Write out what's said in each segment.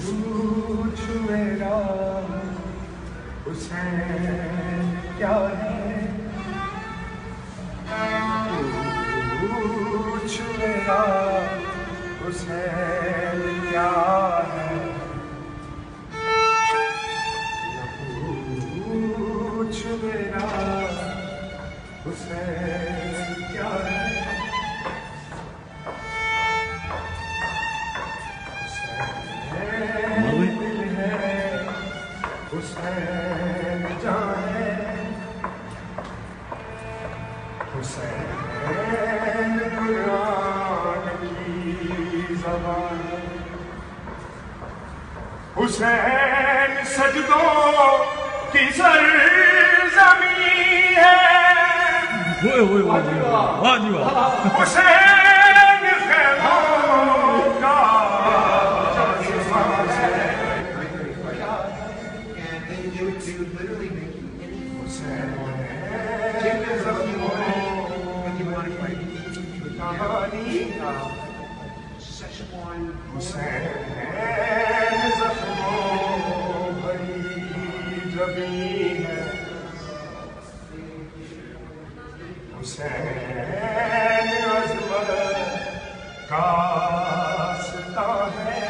पूछ मेरा हुसैन क्या है, पूछ मेरा हुसैन क्या है, पूछ मेरा हुसैन क्या है। दिल है हुसैन जान है, हुसैन कुरान की ज़बान है, हुसैन सजदों की सरज़मीं है, हुसैन ख़ैमों का हुसैन ज़ख्मों भरी ज़मीं है, हुसैन अज़मत का सिता है,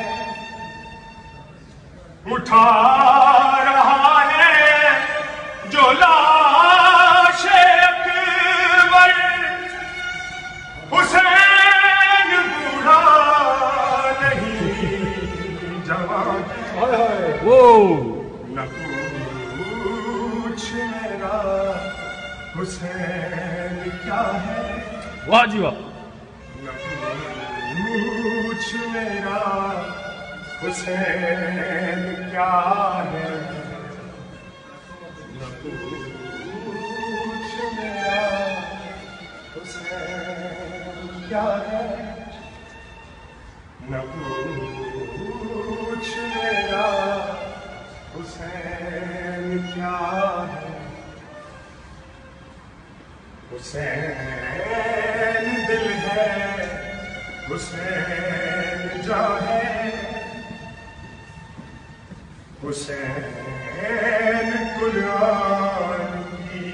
उठा रहा है जो लाश अकबर, हुसैन बूढ़ा नहीं जवान है, न पूछ मेरा हुसैन क्या है, वाह जी वाह। न पूछ मेरा हुसैन क्या है, न पूछ मेरा हुसैन क्या है, न पूछ मेरा हुसैन क्या है। हुसैन दिल है हुसैन जान है, हुसैन कुरान की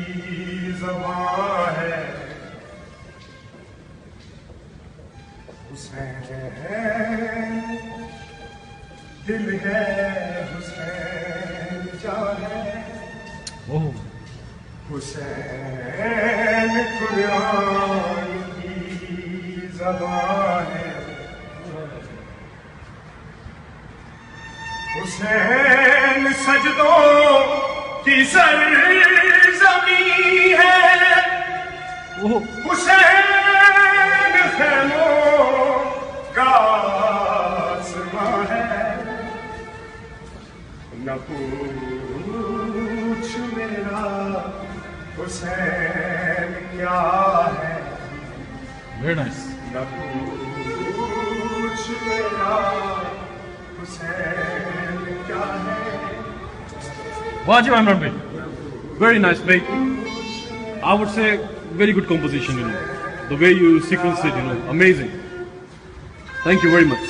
ज़बान है, हुसैन दिल है हुसैन जान है, हुसैन कुरान की ज़बान है, हुसैन सजदों की सरज़मीं है, हुसैन ख़ैमों का आसमां है, न पूछ मेरा हुसैन क्या है, वेरी नाइस। न पूछ मेरा हुसैन क्या है। वाह जी इमरान भाई, very nice mate. I would say very good composition, you know, the way you sequence it, you know, amazing. Thank you very much.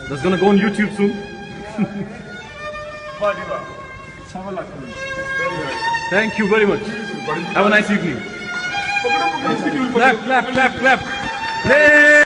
That's gonna go on YouTube soon. Thank you very much. Have a nice evening. Clap, clap, clap, clap. Hey!